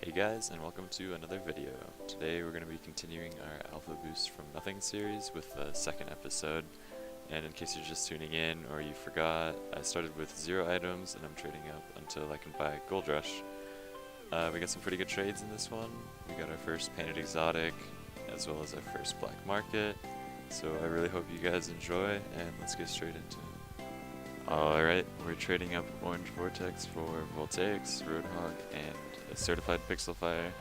Hey guys, and welcome to another video. Today we're going to be continuing our Alpha Boost from Nothing series with the second episode. And in case you're just tuning in or you forgot, I started with 0 items and I'm trading up until I can buy Gold Rush. We got some pretty good trades in this one. We got our first painted exotic as well as our first black market. So I really hope you guys enjoy, and let's get straight into it. Alright, we're trading up Orange Vortex for Voltaics, Roadhog, and a Certified Pixel Fire.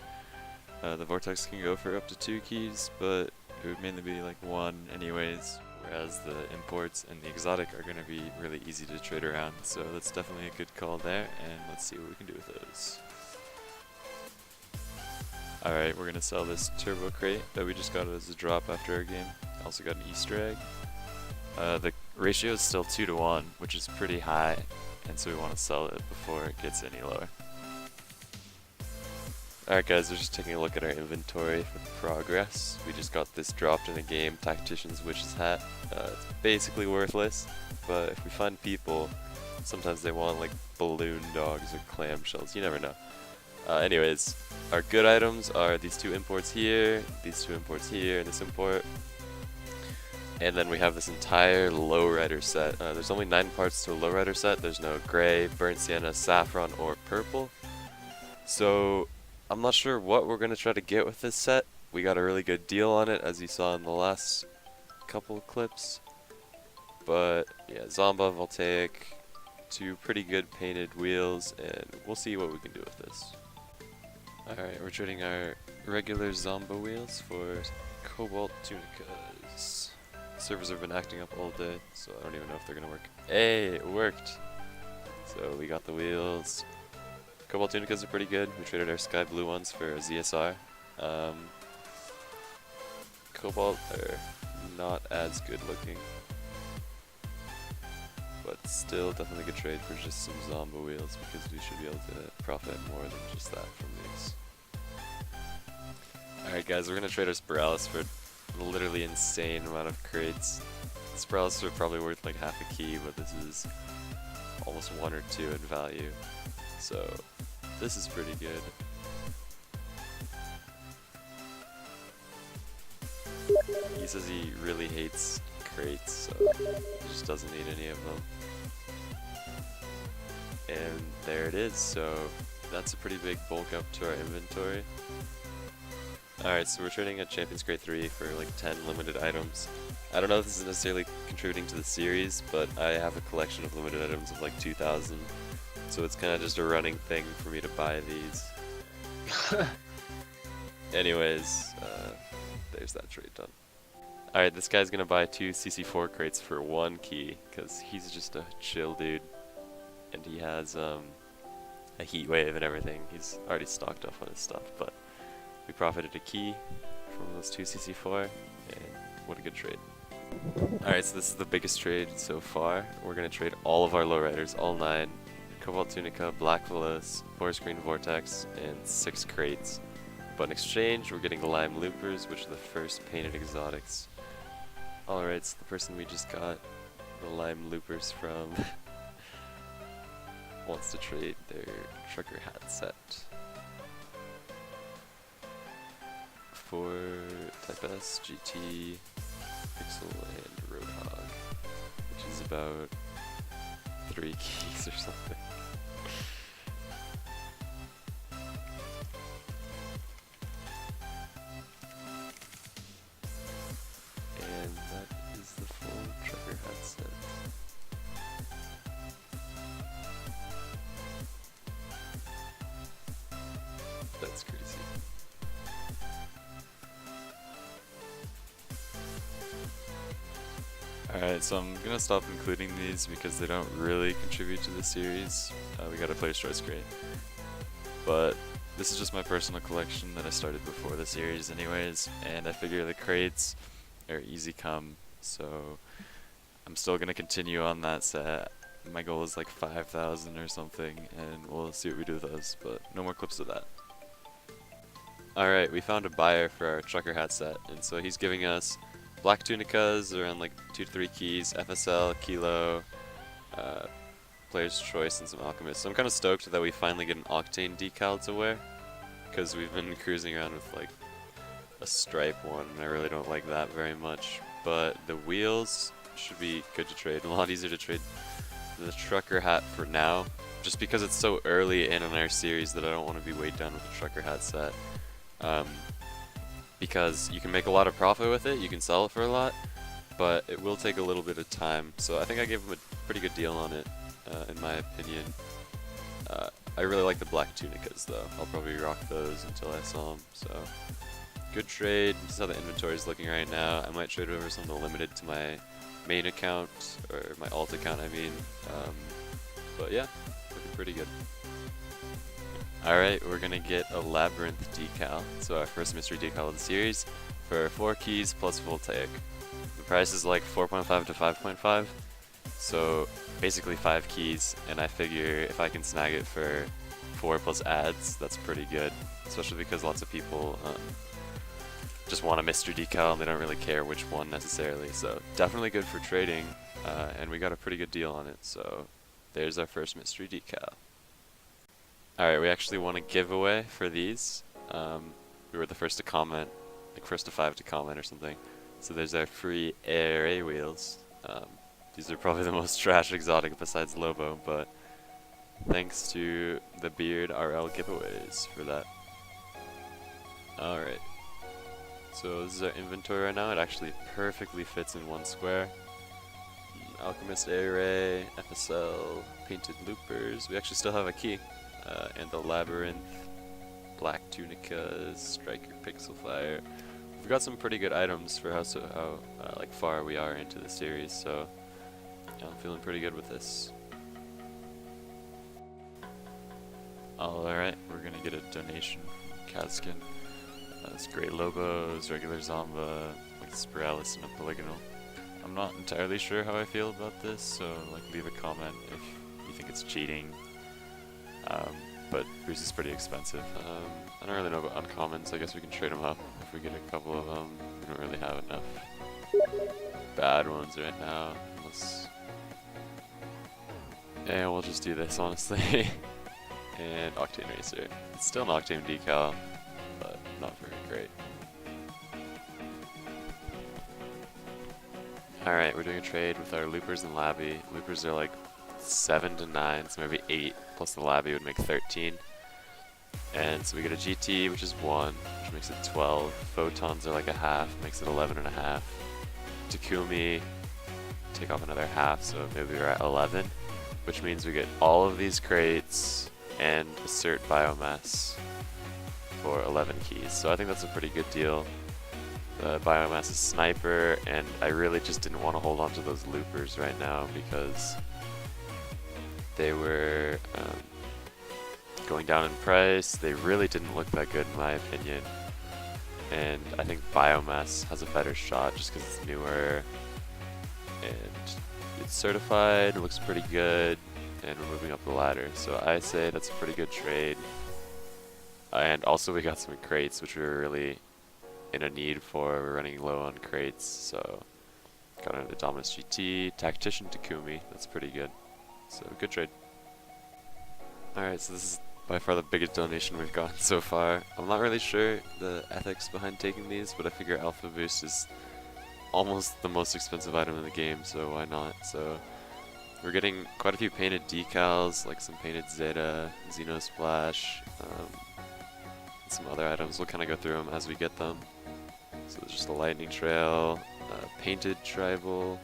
The Vortex can go for up to 2 keys, but it would mainly be like 1 anyways, whereas the imports and the exotic are going to be really easy to trade around, so that's definitely a good call there, and let's see what we can do with those. Alright, we're going to sell this Turbo Crate that we just got as a drop after our game. Also got an Easter egg. The ratio is still 2 to 1, which is pretty high, and so we want to sell it before it gets any lower. Alright guys, we're just taking a look at our inventory for progress. We just got this dropped in a game, Tactician's Witch's Hat. It's basically worthless, but if we find people, sometimes they want like balloon dogs or clamshells, you never know. Anyways, our good items are these 2 imports here, these 2 imports here, and this import. And then we have this entire lowrider set. There's only 9 parts to a lowrider set. There's no gray, burnt sienna, saffron, or purple. So I'm not sure what we're going to try to get with this set. We got a really good deal on it, as you saw in the last couple clips. But yeah, Zomba, Voltaic, 2 pretty good painted wheels, and we'll see what we can do with this. Alright, we're trading our regular Zomba wheels for Cobalt Tunicas. Servers have been acting up all day, so I don't even know if they're gonna work. Hey, it worked! So we got the wheels. Cobalt Tunicas are pretty good. We traded our sky blue ones for a ZSR. Cobalt are not as good looking, but still definitely a good trade for just some Zomba wheels, because we should be able to profit more than just that from these. Alright guys, we're gonna trade our Spiralis for a literally insane amount of crates. Spiralis are probably worth like half a key, but this is almost 1 or 2 in value. So this is pretty good. He says he really hates crates, so he just doesn't need any of them. And there it is, so that's a pretty big bulk up to our inventory. Alright, so we're trading a Champions Crate 3 for like 10 limited items. I don't know if this is necessarily contributing to the series, but I have a collection of limited items of like 2,000. So it's kind of just a running thing for me to buy these. Anyways, there's that trade done. Alright, this guy's gonna buy 2 CC4 crates for 1 key, because he's just a chill dude. And he has a heat wave and everything. He's already stocked up on his stuff, but we profited a key from those 2 CC4, and what a good trade. Alright, so this is the biggest trade so far. We're gonna trade all of our lowriders, all 9. Cobalt Tunica, Black Velas, Forest Green Vortex, and 6 crates. But in exchange, we're getting Lime Loopers, which are the first painted exotics. Alright, so the person we just got the Lime Loopers from wants to trade their trucker hat set for Type S, GT, Pixel, and Roadhog, which is about 3 keys or something. And that is the full trucker hat set. That's crazy. Alright, so I'm gonna stop including these because they don't really contribute to the series. We got a Player's Choice crate. But this is just my personal collection that I started before the series anyways, and I figure the crates are easy come, so I'm still gonna continue on that set. My goal is like 5,000 or something, and we'll see what we do with those, but no more clips of that. Alright, we found a buyer for our trucker hat set, and so he's giving us Black Tunicas around like 2 to 3 keys, FSL, Kilo, Player's Choice, and some Alchemist. So I'm kind of stoked that we finally get an Octane decal to wear. because we've been cruising around with like a stripe one, and I really don't like that very much. But the wheels should be good to trade. A lot easier to trade the trucker hat for now, just because it's so early in our series that I don't want to be weighed down with a trucker hat set. Because you can make a lot of profit with it, you can sell it for a lot, but it will take a little bit of time. So I think I gave him a pretty good deal on it, in my opinion. I really like the black tunicas though. I'll probably rock those until I sell them. So good trade. This is how the inventory is looking right now. I might trade over some of the limited to my main account, or my alt account I mean. But yeah, looking pretty good. Alright, we're gonna get a labyrinth decal. So our first mystery decal of the series for 4 keys plus voltaic. The price is like 4.5 to 5.5. So basically 5 keys, and I figure if I can snag it for 4 plus ads, that's pretty good. Especially because lots of people just want a mystery decal and they don't really care which one necessarily. So definitely good for trading, and we got a pretty good deal on it. So there's our first mystery decal. Alright, we actually won a giveaway for these. We were the first to comment, like first to 5 to comment or something. So there's our free ARA wheels. These are probably the most trash exotic besides Lobo, but thanks to the Beard RL giveaways for that. Alright, so this is our inventory right now. It actually perfectly fits in one square. Alchemist ARA, FSL, painted loopers. We actually still have a key. And the labyrinth, black tunicas, striker, pixel fire. We've got some pretty good items for how like far we are into the series, so yeah, I'm feeling pretty good with this. Alright, we're gonna get a donation from Cazken. It's Great Lobos, regular Zomba, like Spiralis and a Polygonal. I'm not entirely sure how I feel about this, so like leave a comment if you think it's cheating. But Bruce is pretty expensive. I don't really know about uncommons. I guess we can trade them up if we get a couple of them. We don't really have enough bad ones right now. Unless... yeah, we'll just do this, honestly. And Octane Racer. It's still an Octane decal, but not very great. Alright, we're doing a trade with our loopers and labby. Loopers are like 7 to 9, so maybe 8 plus the labby would make 13. And so we get a GT, which is 1, which makes it 12. Photons are like a half, makes it 11 and a half. Takumi, take off another half, so maybe we're at 11, which means we get all of these crates and assert biomass for 11 keys. So I think that's a pretty good deal. The biomass is sniper, and I really just didn't want to hold on to those loopers right now because they were going down in price. They really didn't look that good in my opinion. And I think Biomass has a better shot just because it's newer. And it's certified, it looks pretty good, and we're moving up the ladder. So I say that's a pretty good trade. And also we got some crates, which we were really in a need for. We're running low on crates, so got another Dominus GT, Tactician Takumi, that's pretty good. So good trade. Alright, so this is by far the biggest donation we've gotten so far. I'm not really sure the ethics behind taking these, but I figure Alpha Boost is almost the most expensive item in the game, so why not? So we're getting quite a few painted decals, like some painted Zeta, Xeno Splash, and some other items. We'll kind of go through them as we get them. So there's just a lightning trail, painted tribal.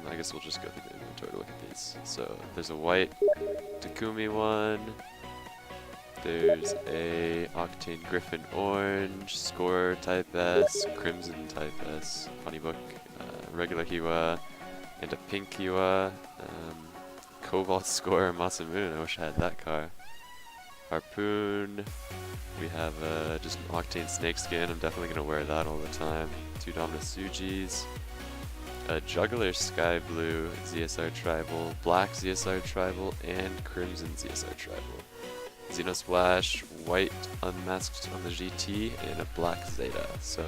I guess we'll just go through the inventory to look at these. So there's a white Takumi one. There's a Octane Griffin Orange, Score Type S, Crimson Type S, Funny Book, regular Hiwa, and a pink Hiwa. Cobalt Score Masamune, I wish I had that car. Harpoon. We have just an Octane Snakeskin. I'm definitely going to wear that all the time. 2 Dominus Sujis. A Juggler Sky Blue ZSR Tribal, Black ZSR Tribal, and Crimson ZSR Tribal. Xeno Splash, white unmasked on the GT, and a black Zeta. So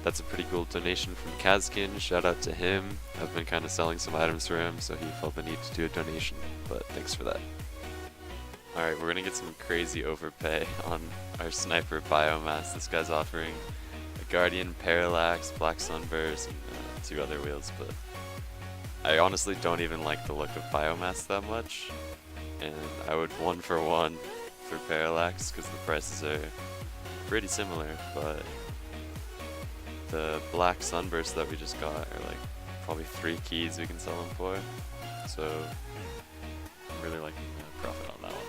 that's a pretty cool donation from Cazken. Shout out to him. I've been kind of selling some items for him, so he felt the need to do a donation, but thanks for that. Alright, we're gonna get some crazy overpay on our sniper Biomass. This guy's offering a Guardian, Parallax, Black Sunburst, and 2 other wheels, but I honestly don't even like the look of Biomass that much, and I would 1-for-1 for Parallax because the prices are pretty similar, but the Black Sunburst that we just got are like probably 3 keys we can sell them for, so I'm really liking the profit on that one.